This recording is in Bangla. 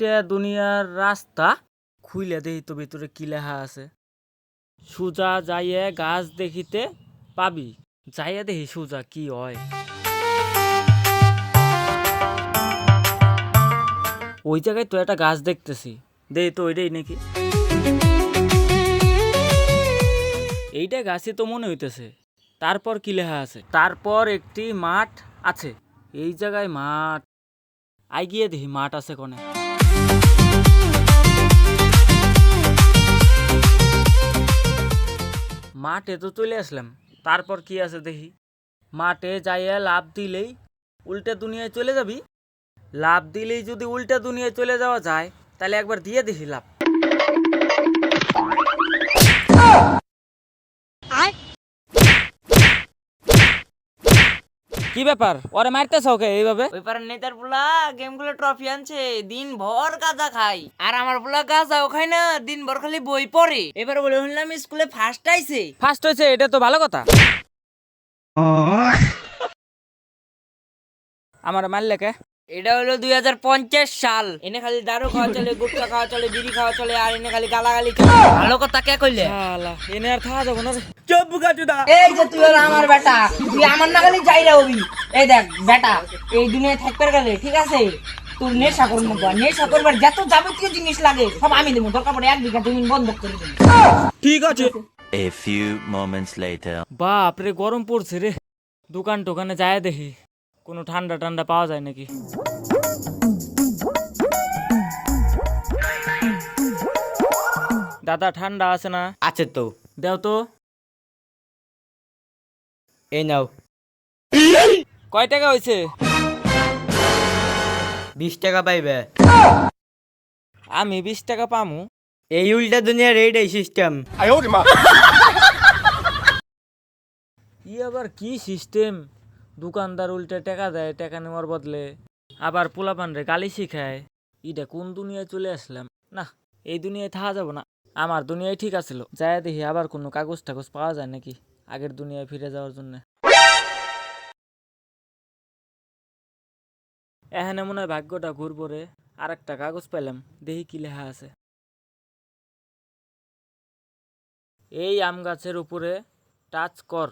এইটা দুনিয়ার রাস্তা। খুইলে দেখি তো ভিতরে কি লেখা আছে। সুজা যাইয়ে গাছ দেখিতে পাবি। যাইয়া দেখি সুজা কি হয়। ওই জায়গায় তো একটা গাছ দেখতেছি, দেখি তো ওইটাই নাকি। এইটা গাছই তো মনে হইতেছে। তারপর কি লেখা আছে? তারপর একটি মাঠ আছে। এই জায়গায় মাঠ। আই গিয়ে দেখি মাঠ আছে কোনে। মাঠে তো চলে আসলাম। তারপর কি আছে দেখি। মাঠে যাইয়া লাভ দিলেই উল্টা দুনিয়ায় চলে যাবি। লাভ দিলেই যদি উল্টা দুনিয়ায় চলে যাওয়া যায়, তাহলে একবার দিয়ে দেখি লাভ। কি ব্যাপার, ওরে মারতেছ ওকে এইভাবে? ওই পাড়ার নেতার পোলা গেমগুলো ট্রফি আনছে, দিন ভর গাঁজা খাই। আর আমার পোলা গাঁজাও খায় না, দিন ভর খালি বই পড়ে। এবার বলে শুনলাম স্কুলে ফার্স্ট আইছে। ফার্স্ট হয়েছে, এটা তো ভালো কথা। আমার মারলে কে? এটা হলো 2050 সাল। এনে খালি দারু খাওয়া চলে, গুটখা খাওয়া চলে, বিড়ি খাওয়া চলে, আর এনে খালি গালাগালি চলে। ভালো কথা কে কইলে? শালা, এনে আর থাকা যাবো না রে। চুপ বুকাচুদা। এই যে তুই হলো আমার বেটা, তুই আমার না খালি যাইরা হবি। এই দেখ বেটা, এই দুনিয়ায় থাকতে গেলে ঠিক আছে, তোর নেশা করবো, নেশা করবার যত যাবতীয় জিনিস লাগে সব আমি দেবো। দরকার পড়ে 1 বিঘা জমি বন্ধক করে দেবো। ঠিক আছে। A few moments later. বাপ রে, গরম পড়ছে রে। দোকান টোকানে যায় দেখি কোনো ঠান্ডা ঠান্ডা পাওয়া যায় নাকি। দাদা ঠান্ডা আছে না? আছে তো, দেও তো। এই নাও। কয় টাকা হয়েছে? 20 টাকা পাইবে। আমি 20 টাকা পামু? এই উল্টা দুনিয়ার এইটাই সিস্টেম। ই আবার কি সিস্টেম? দোকানদার উল্টে টাকা দেয় টাকা নেওয়ার বদলে, আবার পোলাপান রে গালি শিখায়। ইটা কোন দুনিয়ায় চলে আসলাম? না, এই দুনিয়ায় থাকা যাব না। আমার দুনিয়ায় ঠিক আছিল। যাই দেখি আবার কোনো কাগজ টাগজ পাওয়া যায় নাকি আগের দুনিয়ায় ফিরে যাওয়ার জন্য। এখানে মনে হয় ভাগ্যটা ঘুরবো রে। আর একটা কাগজ পেলাম, দেখি কি লেখা আছে। এই আম গাছের উপরে টাচ কর।